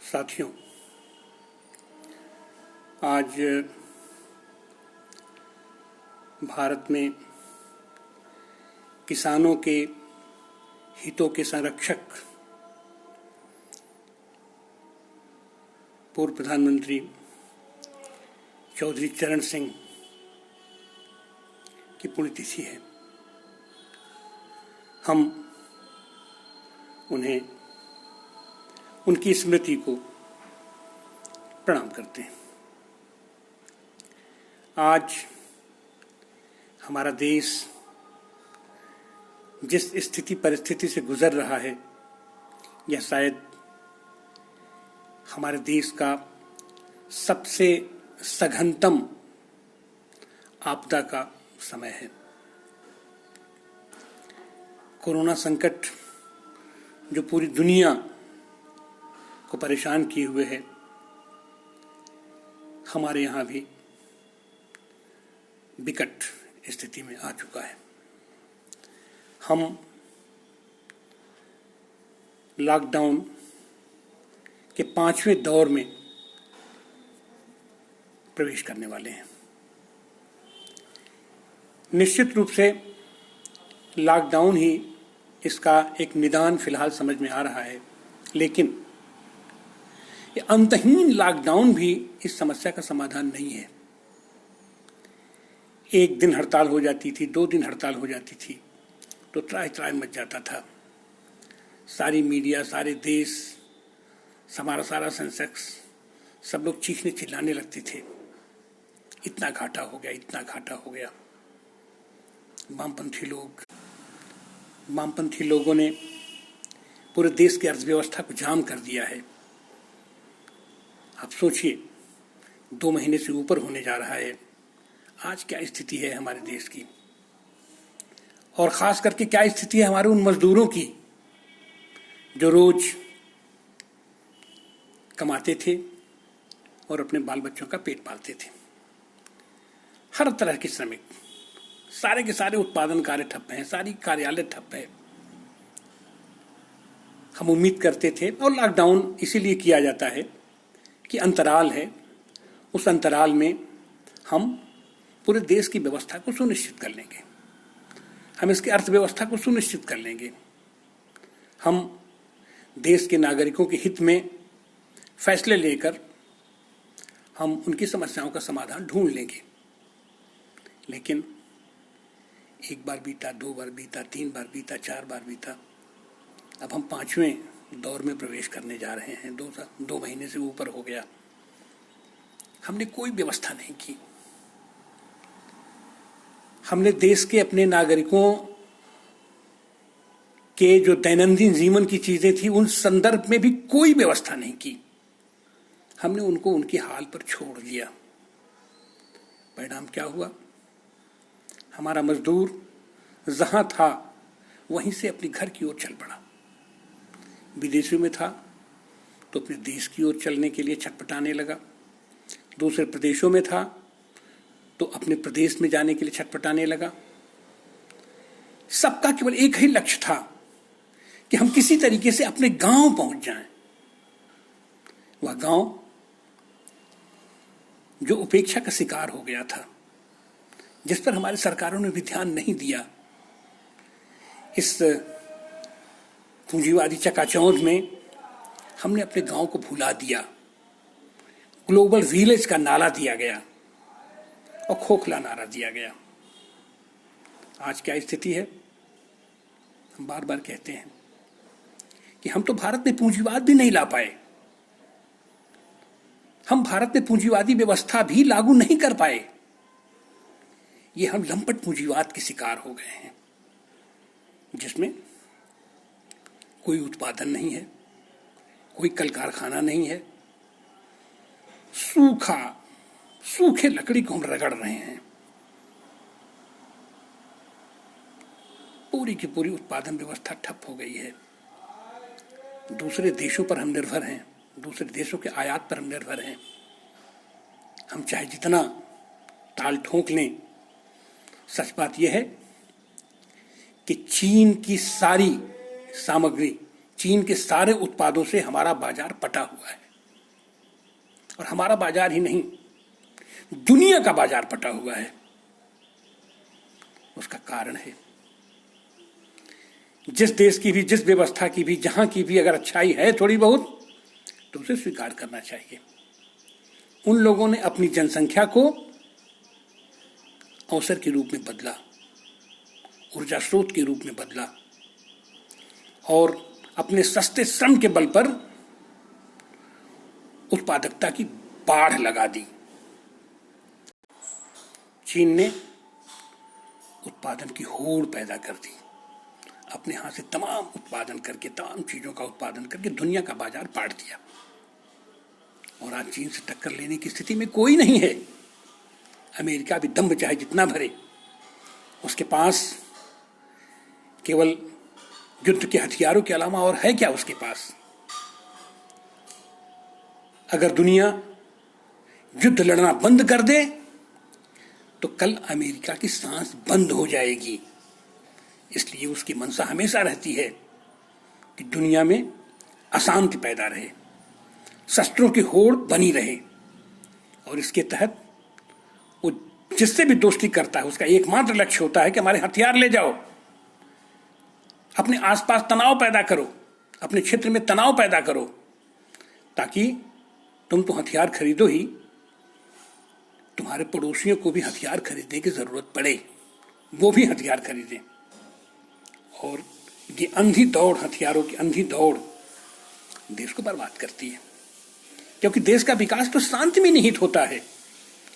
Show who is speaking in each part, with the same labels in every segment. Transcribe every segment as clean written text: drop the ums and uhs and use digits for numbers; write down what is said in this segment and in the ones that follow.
Speaker 1: साथियों, आज भारत में किसानों के हितों के संरक्षक पूर्व प्रधानमंत्री चौधरी चरण सिंह की पुण्यतिथि है। हम उन्हें उनकी स्मृति को प्रणाम करते हैं। आज हमारा देश जिस स्थिति परिस्थिति से गुजर रहा है, यह शायद हमारे देश का सबसे सघनतम आपदा का समय है। कोरोना संकट जो पूरी दुनिया को परेशान किए हुए है, हमारे यहाँ भी विकट स्थिति में आ चुका है। हम लॉकडाउन के 5वें दौर में प्रवेश करने वाले हैं। निश्चित रूप से लॉकडाउन ही इसका एक निदान फिलहाल समझ में आ रहा है, लेकिन ये अंतहीन लॉकडाउन भी इस समस्या का समाधान नहीं है। एक दिन हड़ताल हो जाती थी, 2 दिन हड़ताल हो जाती थी तो त्राहि त्राहि मच जाता था। सारी मीडिया, सारे देश, हमारा सारा सेंसेक्स, सब लोग चीखने चिल्लाने लगते थे, इतना घाटा हो गया, इतना घाटा हो गया। वामपंथी लोगों ने पूरे देश की अर्थव्यवस्था को जाम कर दिया है। आप सोचिए, 2 महीने से ऊपर होने जा रहा है, आज क्या स्थिति है हमारे देश की, और खास करके क्या स्थिति है हमारे उन मजदूरों की जो रोज कमाते थे और अपने बाल बच्चों का पेट पालते थे। हर तरह के श्रमिक, सारे के सारे उत्पादन कार्य ठप्प हैं, सारी कार्यालय ठप्प है। हम उम्मीद करते थे, और लॉकडाउन इसीलिए किया जाता है कि अंतराल है, उस अंतराल में हम पूरे देश की व्यवस्था को सुनिश्चित कर लेंगे, हम इसकी अर्थव्यवस्था को सुनिश्चित कर लेंगे, हम देश के नागरिकों के हित में फैसले लेकर हम उनकी समस्याओं का समाधान ढूंढ लेंगे। लेकिन 1 बार बीता, 2 बार बीता, 3 बार बीता, 4 बार बीता, अब हम 5वें दौर में प्रवेश करने जा रहे हैं। 2 महीने से ऊपर हो गया, हमने कोई व्यवस्था नहीं की। हमने देश के अपने नागरिकों के जो दैनंदिन जीवन की चीजें थी, उन संदर्भ में भी कोई व्यवस्था नहीं की। हमने उनको उनके हाल पर छोड़ दिया। परिणाम क्या हुआ? हमारा मजदूर जहां था वहीं से अपने घर की ओर चल पड़ा। विदेशों में था तो अपने देश की ओर चलने के लिए छटपटाने लगा, दूसरे प्रदेशों में था तो अपने प्रदेश में जाने के लिए छटपटाने लगा। सबका केवल एक ही लक्ष्य था कि हम किसी तरीके से अपने गांव पहुंच जाएं। वह गांव जो उपेक्षा का शिकार हो गया था, जिस पर हमारी सरकारों ने भी ध्यान नहीं दिया। इस पूंजीवादी चकाचौंध में हमने अपने गांव को भुला दिया। ग्लोबल विलेज का नारा दिया गया और खोखला नारा दिया गया। आज क्या स्थिति है? हम बार बार कहते हैं कि हम तो भारत में पूंजीवाद भी नहीं ला पाए, हम भारत में पूंजीवादी व्यवस्था भी लागू नहीं कर पाए। ये हम लंपट पूंजीवाद के शिकार हो गए हैं, जिसमें कोई उत्पादन नहीं है, कोई कल कारखाना नहीं है, सूखे लकड़ी को हम रगड़ रहे हैं। पूरी की पूरी उत्पादन व्यवस्था ठप हो गई है। दूसरे देशों पर हम निर्भर हैं, दूसरे देशों के आयात पर हम निर्भर हैं। हम चाहे जितना ताल ठोक लें, सच बात यह है कि चीन की सारी सामग्री, चीन के सारे उत्पादों से हमारा बाजार पटा हुआ है। और हमारा बाजार ही नहीं, दुनिया का बाजार पटा हुआ है। उसका कारण है जिस देश की भी, जिस व्यवस्था की भी, जहां की भी अगर अच्छाई है थोड़ी बहुत, तो उसे स्वीकार करना चाहिए। उन लोगों ने अपनी जनसंख्या को अवसर के रूप में बदला, ऊर्जा स्रोत के रूप में बदला और अपने सस्ते श्रम के बल पर उत्पादकता की बाढ़ लगा दी। चीन ने उत्पादन की होड़ पैदा कर दी, अपने हाथ से तमाम उत्पादन करके, तमाम चीजों का उत्पादन करके दुनिया का बाजार पाट दिया। और आज चीन से टक्कर लेने की स्थिति में कोई नहीं है। अमेरिका भी दम चाहे जितना भरे, उसके पास केवल युद्ध के हथियारों के अलावा और है क्या उसके पास? अगर दुनिया युद्ध लड़ना बंद कर दे तो कल अमेरिका की सांस बंद हो जाएगी। इसलिए उसकी मंशा हमेशा रहती है कि दुनिया में अशांति पैदा रहे, शस्त्रों की होड़ बनी रहे। और इसके तहत वो जिससे भी दोस्ती करता है उसका एकमात्र लक्ष्य होता है कि हमारे हथियार ले जाओ, अपने आसपास तनाव पैदा करो, अपने क्षेत्र में तनाव पैदा करो, ताकि तुम तो हथियार खरीदो ही, तुम्हारे पड़ोसियों को भी हथियार खरीदने की जरूरत पड़े, वो भी हथियार खरीदें। और ये अंधी दौड़, हथियारों की अंधी दौड़ देश को बर्बाद करती है, क्योंकि देश का विकास तो शांति में निहित होता है।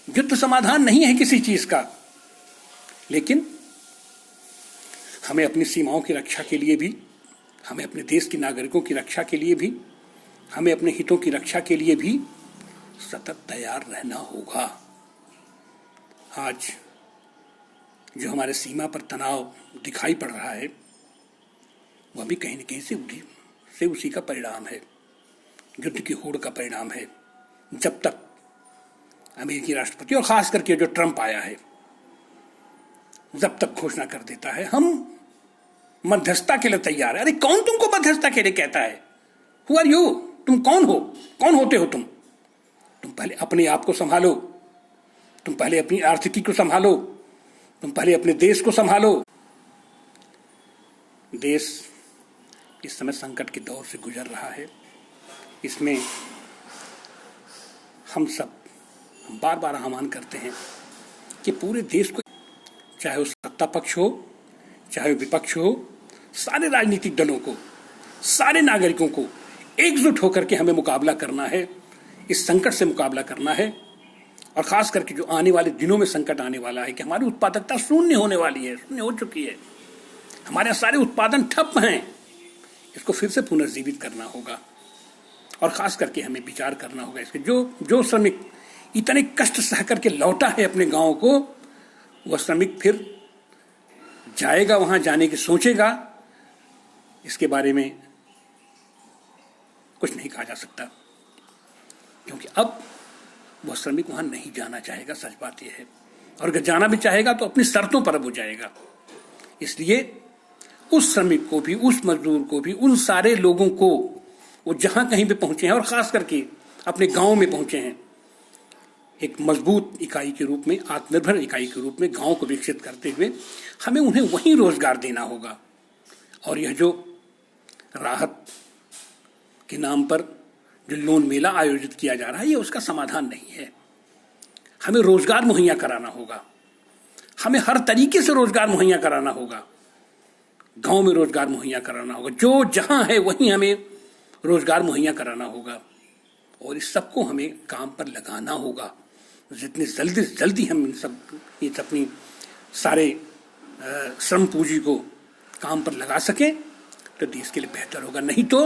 Speaker 1: युद्ध समाधान नहीं है किसी चीज का। लेकिन हमें अपनी सीमाओं की रक्षा के लिए भी, हमें अपने देश के नागरिकों की रक्षा के लिए भी, हमें अपने हितों की रक्षा के लिए भी सतत तैयार रहना होगा। आज जो हमारे सीमा पर तनाव दिखाई पड़ रहा है वह भी कहीं न कहीं से उसी का परिणाम है, युद्ध की होड़ का परिणाम है। जब तक अमेरिकी राष्ट्रपति और खास करके जो ट्रंप आया है, जब तक घोषणा कर देता है हम मध्यस्थता के लिए तैयार है। अरे कौन तुमको मध्यस्थता के लिए कहता है? Who are you? तुम कौन हो? कौन होते हो तुम? तुम पहले अपने आप को संभालो, तुम पहले अपनी आर्थिकी को संभालो, तुम पहले अपने देश को संभालो। देश इस समय संकट के दौर से गुजर रहा है। इसमें हम बार बार आह्वान करते हैं कि पूरे देश को, चाहे वो सत्ता पक्ष हो चाहे विपक्ष हो, सारे राजनीतिक दलों को, सारे नागरिकों को एकजुट होकर के हमें मुकाबला करना है, इस संकट से मुकाबला करना है। और खास करके जो आने वाले दिनों में संकट आने वाला है कि हमारी उत्पादकता शून्य होने वाली है, शून्य हो चुकी है, हमारे सारे उत्पादन ठप हैं, इसको फिर से पुनर्जीवित करना होगा। और खास करके हमें विचार करना होगा इसके, जो श्रमिक इतने कष्ट सह करके लौटा है अपने गांव को, वह श्रमिक फिर जाएगा, वहां जाने की सोचेगा, इसके बारे में कुछ नहीं कहा जा सकता, क्योंकि अब वह श्रमिक वहां नहीं जाना चाहेगा। सच बात यह है। और अगर जाना भी चाहेगा तो अपनी शर्तों पर अब हो जाएगा। इसलिए उस श्रमिक को भी, उस मजदूर को भी, उन सारे लोगों को, वो जहां कहीं पे पहुंचे हैं और खास करके अपने गांव में पहुंचे हैं, एक मजबूत इकाई के रूप में, आत्मनिर्भर इकाई के रूप में गांव को विकसित करते हुए हमें उन्हें वहीं रोजगार देना होगा। और यह जो राहत के नाम पर जो लोन मेला आयोजित किया जा रहा है, ये उसका समाधान नहीं है। हमें रोजगार मुहैया कराना होगा, हमें हर तरीके से रोजगार मुहैया कराना होगा। गांव में रोजगार मुहैया कराना होगा, जो जहां है वहीं हमें रोजगार मुहैया कराना होगा। और इस सबको हमें काम पर लगाना होगा। जितनी जल्दी हम इस अपनी सारे श्रम पूंजी को काम पर लगा सकें तो देश के लिए बेहतर होगा। नहीं तो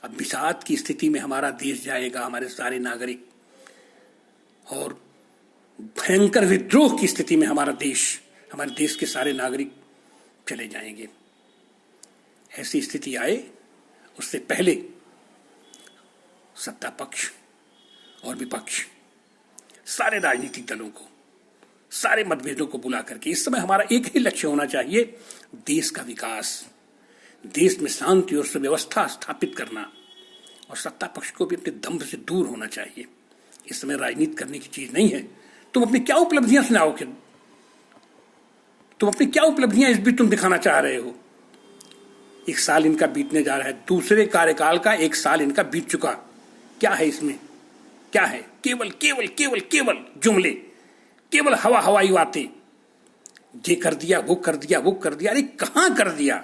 Speaker 1: अब विषाद की स्थिति में हमारा देश जाएगा, हमारे सारे नागरिक, और भयंकर विद्रोह की स्थिति में हमारे देश के सारे नागरिक चले जाएंगे। ऐसी स्थिति आए उससे पहले सत्ता पक्ष और विपक्ष, सारे राजनीतिक दलों को, सारे मतभेदों को बुला करके इस समय हमारा एक ही लक्ष्य होना चाहिए, देश का विकास, देश में शांति और सुव्यवस्था स्थापित करना। और सत्ता पक्ष को भी अपने दम्भ से दूर होना चाहिए। इस समय राजनीति करने की चीज नहीं है। तुम अपनी क्या उपलब्धियां सुनाओगे? तुम अपनी क्या उपलब्धियां इस बीच तुम दिखाना चाह रहे हो? 1 साल इनका बीतने जा रहा है, दूसरे कार्यकाल का 1 साल इनका बीत चुका। क्या है इसमें? क्या है? केवल केवल केवल केवल जुमले, केवल हवाई बातें। ये कर दिया, वो कर दिया, वो कर दिया। अरे कहां कर दिया?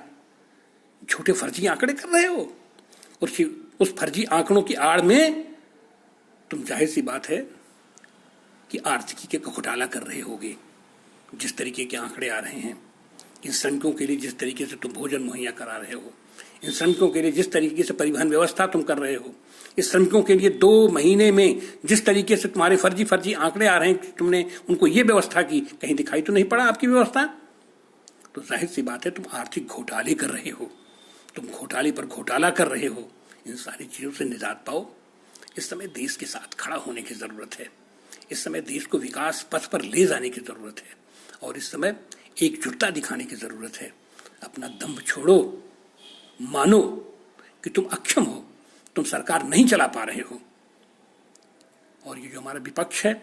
Speaker 1: झूठे फर्जी आंकड़े कर रहे हो। उस फर्जी आंकड़ों की आड़ में तुम, जाहिर सी बात है कि आर्थिकी के घोटाला कर रहे होगे। जिस तरीके के आंकड़े आ रहे हैं, इन श्रमिकों के लिए जिस तरीके से तुम भोजन मुहैया करा रहे हो, इन श्रमिकों के लिए जिस तरीके से परिवहन व्यवस्था तुम कर रहे हो, इस श्रमिकों के लिए 2 महीने में जिस तरीके से तुम्हारे फर्जी आंकड़े आ रहे हैं, तुमने उनको ये व्यवस्था की, कहीं दिखाई तो नहीं पड़ा आपकी व्यवस्था? तो जाहिर सी बात है तुम आर्थिक घोटाले कर रहे हो, तुम घोटाले पर घोटाला कर रहे हो। इन सारी चीजों से निजात पाओ। इस समय देश के साथ खड़ा होने की जरूरत है। इस समय देश को विकास पथ पर ले जाने की जरूरत है और इस समय एकजुटता दिखाने की जरूरत है। अपना दम्भ छोड़ो, मानो कि तुम अक्षम हो, तुम सरकार नहीं चला पा रहे हो। और ये जो हमारा विपक्ष है,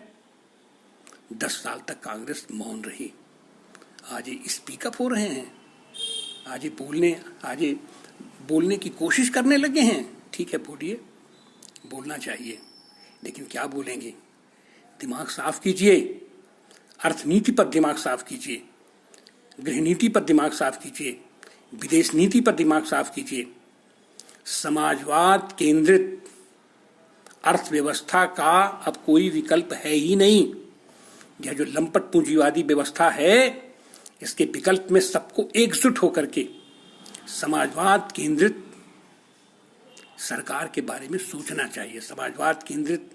Speaker 1: 10 साल तक कांग्रेस मौन रही, आज ये स्पीकअप हो रहे हैं, आज ये बोलने की कोशिश करने लगे हैं। ठीक है, बोलिए, बोलना चाहिए, लेकिन क्या बोलेंगे? दिमाग साफ कीजिए, अर्थनीति पर दिमाग साफ कीजिए, गृह नीति पर दिमाग साफ कीजिए, विदेश नीति पर दिमाग साफ कीजिए। समाजवाद केंद्रित अर्थव्यवस्था का अब कोई विकल्प है ही नहीं। यह जो लंपट पूंजीवादी व्यवस्था है, इसके विकल्प में सबको एकजुट होकर के समाजवाद केंद्रित सरकार के बारे में सोचना चाहिए, समाजवाद केंद्रित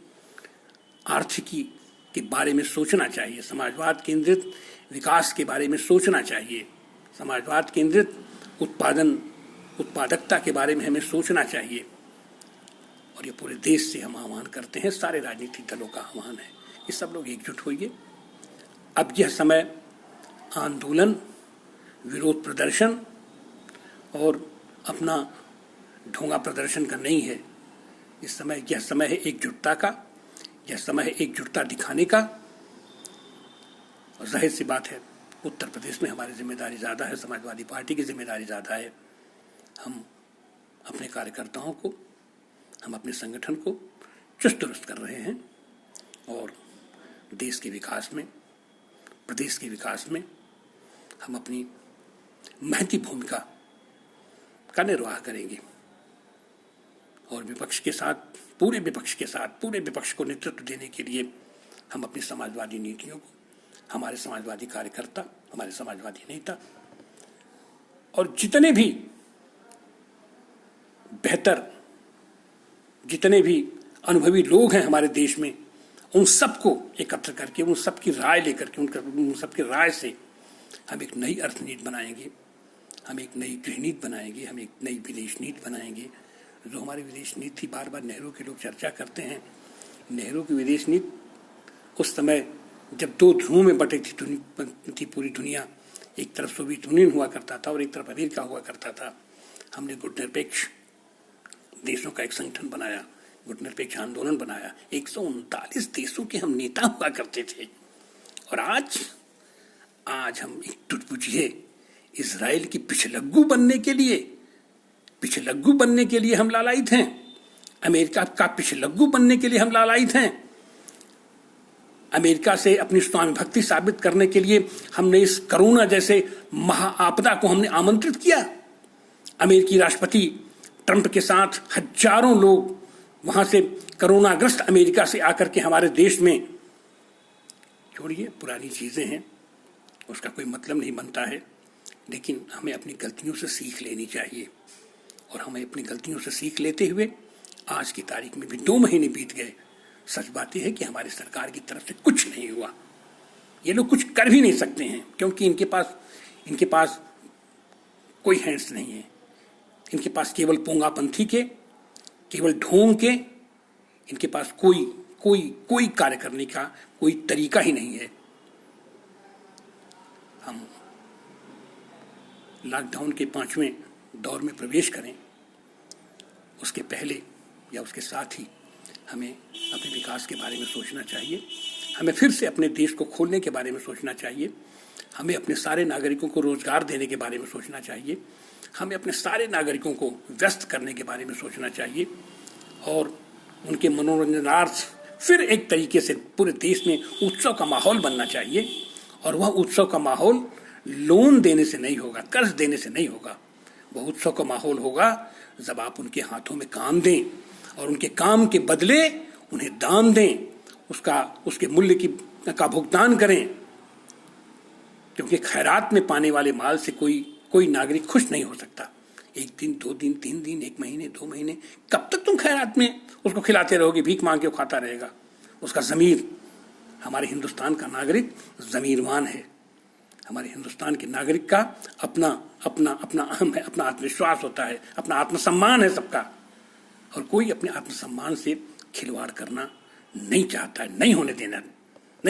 Speaker 1: आर्थिकी के बारे में सोचना चाहिए, समाजवाद केंद्रित विकास के बारे में सोचना चाहिए, समाजवाद केंद्रित उत्पादकता के बारे में हमें सोचना चाहिए। और ये पूरे देश से हम आह्वान करते हैं, सारे राजनीतिक दलों का आह्वान है कि सब लोग एकजुट होइए। अब यह समय आंदोलन, विरोध प्रदर्शन और अपना ढोंगा प्रदर्शन का नहीं है। यह समय है एकजुटता का, यह समय है एकजुटता दिखाने का। और जाहिर सी बात है, उत्तर प्रदेश में हमारी जिम्मेदारी ज़्यादा है, समाजवादी पार्टी की जिम्मेदारी ज़्यादा है। हम अपने कार्यकर्ताओं को, हम अपने संगठन को चुस्त दुरुस्त कर रहे हैं और देश के विकास में, प्रदेश के विकास में हम अपनी महती भूमिका का निर्वाह करेंगे। और विपक्ष के साथ, पूरे विपक्ष को नेतृत्व देने के लिए हम अपनी समाजवादी नीतियों को, हमारे समाजवादी कार्यकर्ता, हमारे समाजवादी नेता और जितने भी बेहतर, जितने भी अनुभवी लोग हैं हमारे देश में, उन सबको एकत्र करके, उन सबकी राय लेकर के, उन सबकी राय से हम एक नई अर्थनीति बनाएंगे, हम एक नई गृह नीति बनाएंगे, हम एक नई विदेश नीति बनाएंगे। जो हमारी विदेश नीति थी, बार बार नेहरू के लोग चर्चा करते हैं, नेहरू की विदेश नीति उस समय जब 2 ध्रुवों में बटी थी पूरी दुनिया, एक तरफ सोवियत यूनियन हुआ करता था और एक तरफ अमेरिका हुआ करता था। हमने गुटनिरपेक्ष देशों का एक संगठन बनाया, गुटनिरपेक्ष आंदोलन बनाया, 139 देशों के हम नेता हुआ करते थे। और आज हम एकजुट बुझिए, इजराइल की पिछलग्गू बनने के लिए हम लालायित हैं, अमेरिका का पिछलग्गू बनने के लिए हम लालायित हैं। अमेरिका से अपनी स्वामी भक्ति साबित करने के लिए हमने इस कोरोना जैसे महाआपदा को हमने आमंत्रित किया। अमेरिकी राष्ट्रपति ट्रंप के साथ हजारों लोग वहां से कोरोनाग्रस्त अमेरिका से आकर के हमारे देश में, छोड़िए पुरानी चीजें हैं, उसका कोई मतलब नहीं बनता है, लेकिन हमें अपनी गलतियों से सीख लेनी चाहिए। और हमें अपनी गलतियों से सीख लेते हुए आज की तारीख में भी 2 महीने बीत गए, सच बात यह है कि हमारी सरकार की तरफ से कुछ नहीं हुआ। ये लोग कुछ कर भी नहीं सकते हैं, क्योंकि इनके पास कोई हैंड्स नहीं है। इनके पास केवल पोंगापंथी के, केवल ढोंग के, इनके पास कोई कार्य करने का कोई तरीका ही नहीं है। हम लॉकडाउन के 5वें दौर में प्रवेश करें, उसके पहले या उसके साथ ही हमें अपने विकास के बारे में सोचना चाहिए। हमें फिर से अपने देश को खोलने के बारे में सोचना चाहिए। हमें अपने सारे नागरिकों को रोजगार देने के बारे में सोचना चाहिए। हमें अपने सारे नागरिकों को व्यस्त करने के बारे में सोचना चाहिए और उनके मनोरंजनार्थ फिर एक तरीके से पूरे देश में उत्सव का माहौल बनना चाहिए। और वह उत्सव का माहौल लोन देने से नहीं होगा, कर्ज देने से नहीं होगा। वह उत्सव का माहौल होगा जब आप उनके हाथों में काम दें और उनके काम के बदले उन्हें दान दें, उसके मूल्य का भुगतान करें। क्योंकि खैरात में पाने वाले माल से कोई नागरिक खुश नहीं हो सकता। 1 दिन, 2 दिन, 3 दिन, 1 महीने, 2 महीने, कब तक तुम खैरात में उसको खिलाते रहोगे, भीख मांग के वो खाता रहेगा। उसका ज़मीर, हमारे हिंदुस्तान का नागरिक ज़मीरवान है। हमारे हिंदुस्तान के नागरिक का अपना अपना अपना अहम है, अपना आत्मविश्वास होता है, अपना आत्मसम्मान है सबका। और कोई अपने आत्मसम्मान से खिलवाड़ करना नहीं चाहता है, नहीं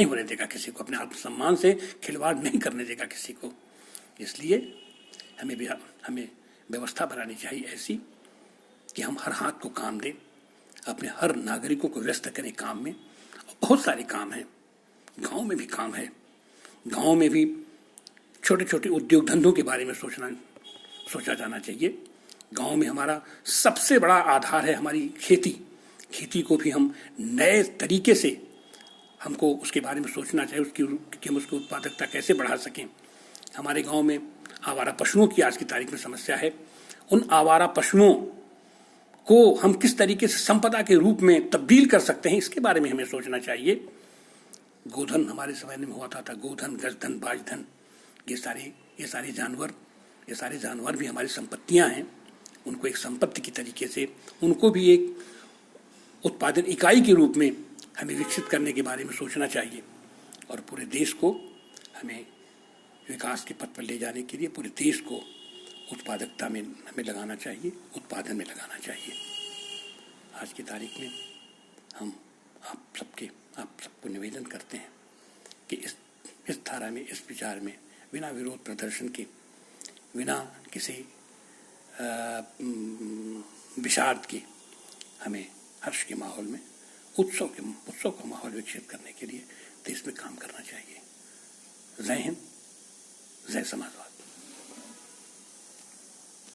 Speaker 1: होने देगा किसी को। अपने आत्मसम्मान से खिलवाड़ नहीं करने देगा किसी को। इसलिए हमें व्यवस्था बनानी चाहिए ऐसी कि हम हर हाथ को काम दें, अपने हर नागरिकों को व्यस्त करें काम में। बहुत सारे काम हैं, गांव में भी काम है। गांव में भी छोटे छोटे उद्योग धंधों के बारे में सोचा जाना चाहिए। गांव में हमारा सबसे बड़ा आधार है हमारी खेती को भी हम नए तरीके से हमको उसके बारे में सोचना चाहिए, कि हम उसकी उत्पादकता कैसे बढ़ा सकें। हमारे गांव में आवारा पशुओं की आज की तारीख में समस्या है। उन आवारा पशुओं को हम किस तरीके से संपदा के रूप में तब्दील कर सकते हैं, इसके बारे में हमें सोचना चाहिए। गोधन हमारे समय में हुआ था गोधन, गजधन, बाजधन, ये सारे जानवर भी हमारी संपत्तियां हैं। उनको एक संपत्ति की तरीके से, उनको भी एक उत्पादन इकाई के रूप में हमें विकसित करने के बारे में सोचना चाहिए। और पूरे देश को हमें विकास के पथ पर ले जाने के लिए पूरे देश को उत्पादकता में हमें लगाना चाहिए, उत्पादन में लगाना चाहिए। आज की तारीख में हम आप सबको निवेदन करते हैं कि इस धारा में, इस विचार में बिना विरोध प्रदर्शन के, बिना किसी विषाद के, हमें हर्ष के माहौल में उत्सव का माहौल विकसित करने के लिए देश में काम करना चाहिए। जय हिंद, जय समाजवाद।